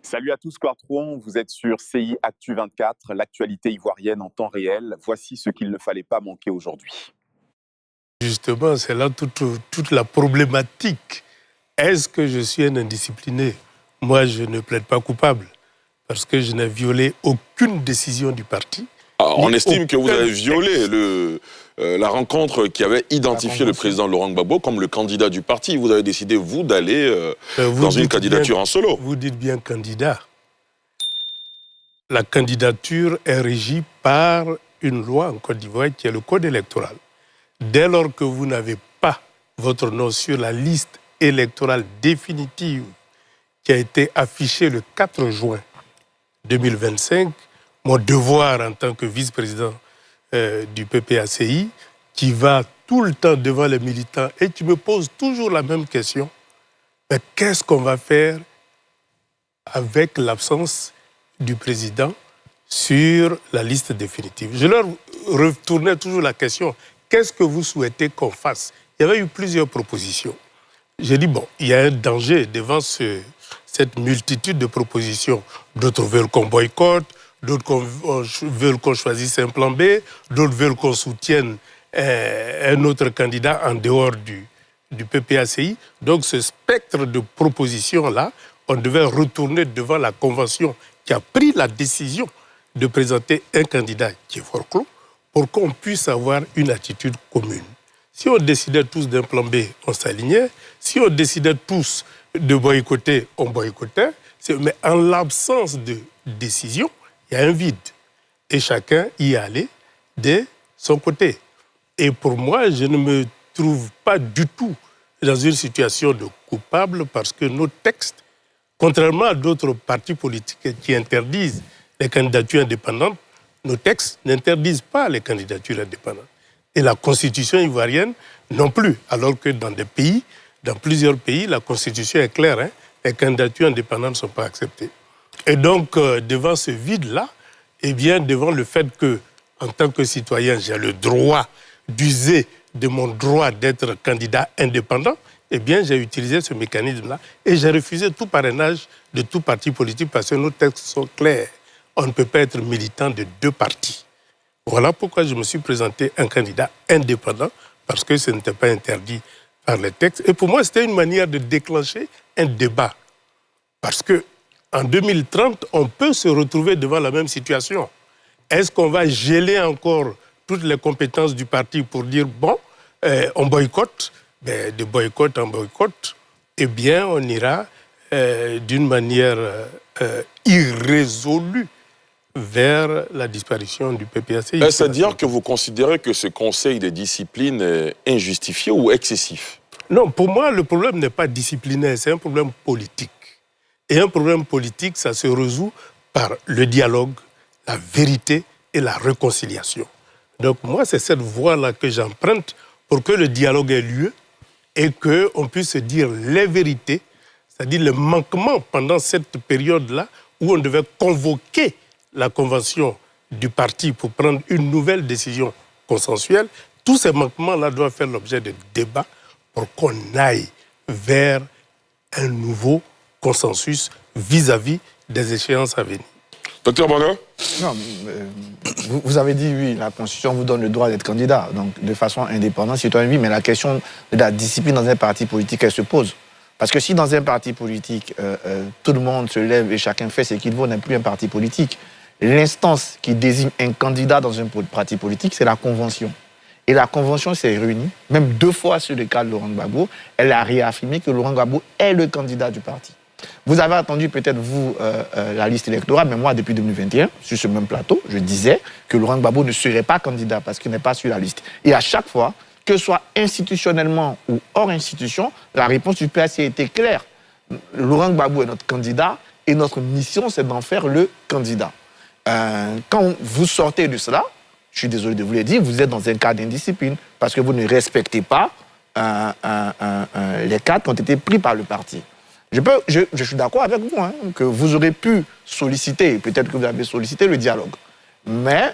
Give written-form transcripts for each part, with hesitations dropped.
Salut à tous, Quartron, vous êtes sur CI Actu 24, l'actualité ivoirienne en temps réel. Voici ce qu'il ne fallait pas manquer aujourd'hui. Justement, c'est là toute la problématique. Est-ce que je suis un indiscipliné? Moi, je ne plaide pas coupable parce que je n'ai violé aucune décision du parti. On estime que vous avez violé la rencontre qui avait identifié le président Laurent Gbagbo comme le candidat du parti. Vous avez décidé, vous, d'aller dans une candidature en solo. Vous dites bien candidat. La candidature est régie par une loi en Côte d'Ivoire qui est le code électoral. Dès lors que vous n'avez pas votre nom sur la liste électorale définitive qui a été affichée le 4 juin 2025, mon devoir en tant que vice-président du PPACI, qui va tout le temps devant les militants et qui me pose toujours la même question, mais qu'est-ce qu'on va faire avec l'absence du président sur la liste définitive? Je leur retournais toujours la question, qu'est-ce que vous souhaitez qu'on fasse? Il y avait eu plusieurs propositions. J'ai dit, bon, il y a un danger devant cette multitude de propositions. D'autres veulent qu'on boycotte, d'autres veulent qu'on choisisse un plan B, d'autres veulent qu'on soutienne un autre candidat en dehors du PPACI. Donc ce spectre de propositions-là, on devait retourner devant la convention qui a pris la décision de présenter un candidat qui est forclos pour qu'on puisse avoir une attitude commune. Si on décidait tous d'un plan B, on s'alignait. Si on décidait tous de boycotter, on boycottait. Mais en l'absence de décision, il y a un vide. Et chacun y allait de son côté. Et pour moi, je ne me trouve pas du tout dans une situation de coupable parce que nos textes, contrairement à d'autres partis politiques qui interdisent les candidatures indépendantes, nos textes n'interdisent pas les candidatures indépendantes. Et la constitution ivoirienne non plus, alors que dans plusieurs pays, la constitution est claire, hein, les candidatures indépendantes ne sont pas acceptées. Et donc, devant ce vide-là, eh bien, devant le fait que, en tant que citoyen, j'ai le droit d'user de mon droit d'être candidat indépendant, eh bien, j'ai utilisé ce mécanisme-là et j'ai refusé tout parrainage de tout parti politique parce que nos textes sont clairs. On ne peut pas être militant de deux partis. Voilà pourquoi je me suis présenté un candidat indépendant, parce que ce n'était pas interdit par les textes. Et pour moi, c'était une manière de déclencher un débat. Parce qu'en 2030, on peut se retrouver devant la même situation. Est-ce qu'on va geler encore toutes les compétences du parti pour dire, bon, on boycotte, de boycott en boycott, eh bien, on ira d'une manière irrésolue vers la disparition du PPACI. Est-ce à dire que vous considérez que ce conseil de discipline est injustifié ou excessif? Non, pour moi, le problème n'est pas disciplinaire, c'est un problème politique. Et un problème politique, ça se résout par le dialogue, la vérité et la réconciliation. Donc moi, c'est cette voie-là que j'emprunte pour que le dialogue ait lieu et qu'on puisse se dire les vérités, c'est-à-dire le manquement pendant cette période-là où on devait convoquer la convention du parti pour prendre une nouvelle décision consensuelle. Tous ces manquements-là doivent faire l'objet de débats pour qu'on aille vers un nouveau consensus vis-à-vis des échéances à venir. Docteur Bongo? Non, vous avez dit, oui, la Constitution vous donne le droit d'être candidat, donc de façon indépendante, citoyen, oui, mais la question de la discipline dans un parti politique, elle se pose. Parce que si dans un parti politique, tout le monde se lève et chacun fait ce qu'il veut, on n'est plus un parti politique. L'instance qui désigne un candidat dans un parti politique, c'est la Convention. Et la Convention s'est réunie, même 2 fois sur le cas de Laurent Gbagbo, elle a réaffirmé que Laurent Gbagbo est le candidat du parti. Vous avez attendu peut-être, vous, la liste électorale, mais moi, depuis 2021, sur ce même plateau, je disais que Laurent Gbagbo ne serait pas candidat parce qu'il n'est pas sur la liste. Et à chaque fois, que ce soit institutionnellement ou hors institution, la réponse du PACI était claire. Laurent Gbagbo est notre candidat et notre mission, c'est d'en faire le candidat. Quand vous sortez de cela, je suis désolé de vous le dire, vous êtes dans un cas d'indiscipline parce que vous ne respectez pas les cadres qui ont été pris par le parti. Je suis d'accord avec vous, hein, que vous aurez pu solliciter, peut-être que vous avez sollicité le dialogue, mais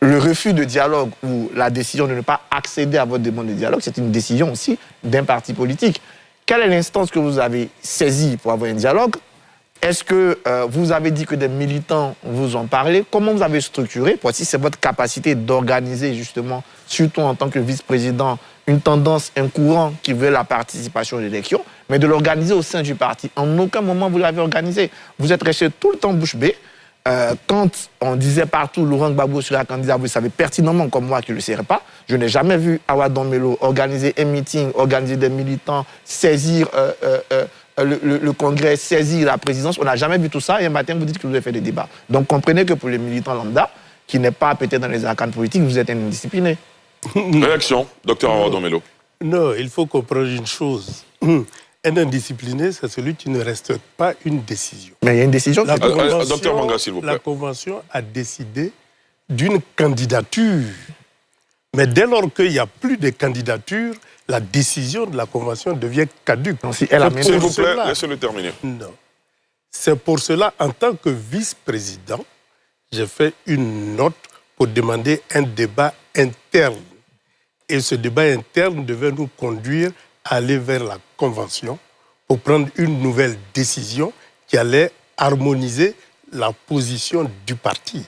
le refus de dialogue ou la décision de ne pas accéder à votre demande de dialogue, c'est une décision aussi d'un parti politique. Quelle est l'instance que vous avez saisie pour avoir un dialogue? Est-ce que vous avez dit que des militants vous ont parlé? Comment vous avez structuré? Pour si c'est votre capacité d'organiser justement, surtout en tant que vice-président, une tendance, un courant qui veut la participation aux élections, mais de l'organiser au sein du parti. En aucun moment vous l'avez organisé. Vous êtes resté tout le temps bouche bée. Quand on disait partout Laurent Gbagbo sera candidat, vous savez pertinemment comme moi qu'il ne le serait pas. Je n'ai jamais vu Awa Dombello organiser un meeting, organiser des militants, saisir le Congrès, saisir la présidence. On n'a jamais vu tout ça. Et un matin, vous dites que vous avez fait des débats. Donc comprenez que pour les militants lambda, qui n'est pas peut-être dans les arcanes politiques, vous êtes indiscipliné. Réaction, docteur Awa Dombello. Non, il faut comprendre une chose. Un indiscipliné, c'est celui qui ne respecte pas une décision. Mais il y a une décision. Docteur Manga, s'il vous plaît. La Convention a décidé d'une candidature. Mais dès lors qu'il n'y a plus de candidature, la décision de la Convention devient caduque. S'il vous plaît, laissez-le terminer. Non. C'est pour cela, en tant que vice-président, j'ai fait une note pour demander un débat interne. Et ce débat interne devait nous conduire à aller vers la Convention pour prendre une nouvelle décision qui allait harmoniser la position du parti.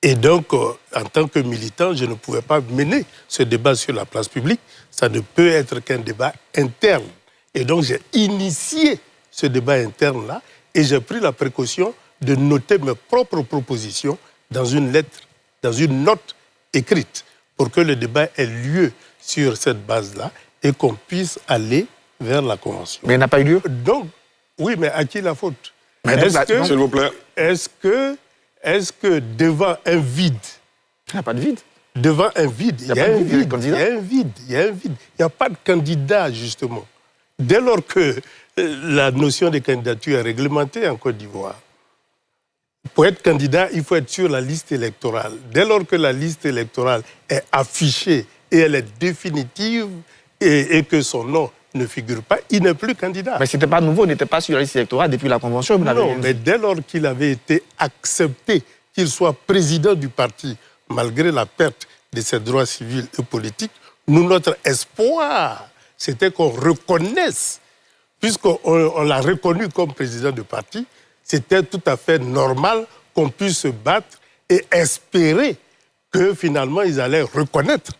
Et donc, en tant que militant, je ne pouvais pas mener ce débat sur la place publique. Ça ne peut être qu'un débat interne. Et donc, j'ai initié ce débat interne-là et j'ai pris la précaution de noter mes propres propositions dans une lettre, dans une note écrite, pour que le débat ait lieu sur cette base-là et qu'on puisse aller vers la Convention. Mais il n'a pas eu lieu? Donc, oui, mais à qui la faute? S'il vous plaît. Est-ce que devant un vide... Il n'y a pas de vide. Devant un vide, il y a un vide. Il y a un vide. Il n'y a pas de candidat, justement. Dès lors que la notion de candidature est réglementée en Côte d'Ivoire, pour être candidat, il faut être sur la liste électorale. Dès lors que la liste électorale est affichée et elle est définitive et que son nom ne figure pas, il n'est plus candidat. Mais ce n'était pas nouveau, il n'était pas sur la liste électorale depuis la Convention. Non, mais dès lors qu'il avait été accepté qu'il soit président du parti, malgré la perte de ses droits civils et politiques, notre espoir, c'était qu'on reconnaisse, puisqu'on l'a reconnu comme président du parti, c'était tout à fait normal qu'on puisse se battre et espérer que finalement ils allaient reconnaître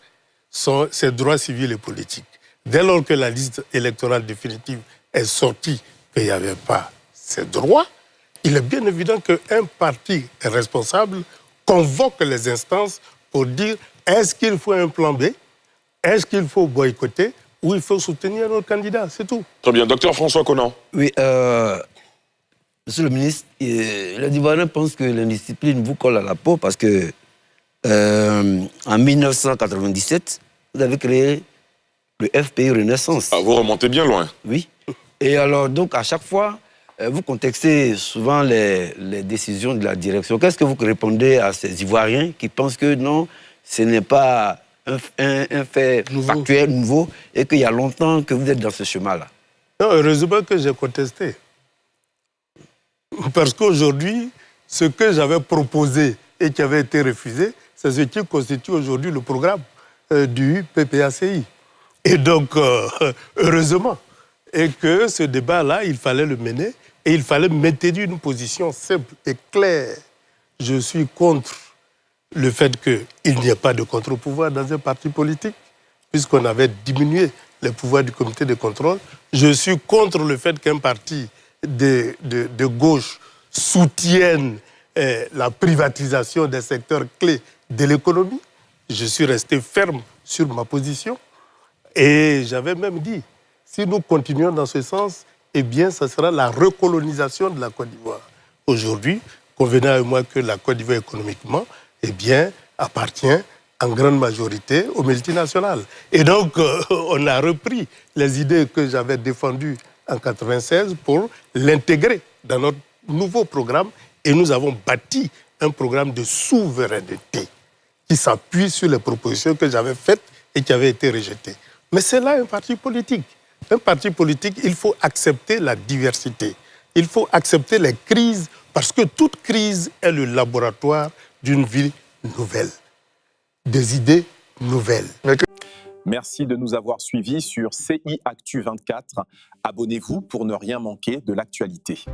ses droits civils et politiques. Dès lors que la liste électorale définitive est sortie, qu'il n'y avait pas ces droits, il est bien évident qu'un parti responsable convoque les instances pour dire est-ce qu'il faut un plan B, est-ce qu'il faut boycotter ou il faut soutenir notre candidat, c'est tout. Très bien. Docteur François Conan. Oui, Monsieur le ministre, les Ivoiriens pensent que l'indiscipline vous colle à la peau parce que en 1997, vous avez créé le FPI Renaissance. Ah, vous remontez bien loin. Oui. Et alors, donc, à chaque fois, vous contextez souvent les décisions de la direction. Qu'est-ce que vous répondez à ces Ivoiriens qui pensent que non, ce n'est pas un fait factuel, nouveau, et qu'il y a longtemps que vous êtes dans ce chemin-là? Non, heureusement que j'ai contesté. Parce qu'aujourd'hui, ce que j'avais proposé et qui avait été refusé, c'est ce qui constitue aujourd'hui le programme du PPACI. Et donc, heureusement, et que ce débat-là, il fallait le mener et il fallait maintenir une position simple et claire. Je suis contre le fait qu'il n'y ait pas de contre-pouvoir dans un parti politique, puisqu'on avait diminué les pouvoirs du comité de contrôle. Je suis contre le fait qu'un parti de gauche soutienne la privatisation des secteurs clés de l'économie. Je suis resté ferme sur ma position. Et j'avais même dit, si nous continuons dans ce sens, eh bien, ça sera la recolonisation de la Côte d'Ivoire. Aujourd'hui, convenez avec moi que la Côte d'Ivoire économiquement, eh bien, appartient en grande majorité aux multinationales. Et donc, on a repris les idées que j'avais défendues en 1996 pour l'intégrer dans notre nouveau programme. Et nous avons bâti un programme de souveraineté qui s'appuie sur les propositions que j'avais faites et qui avaient été rejetées. Mais c'est là un parti politique. Un parti politique, il faut accepter la diversité. Il faut accepter les crises parce que toute crise est le laboratoire d'une vie nouvelle, des idées nouvelles. Merci de nous avoir suivis sur CI Actu 24. Abonnez-vous pour ne rien manquer de l'actualité.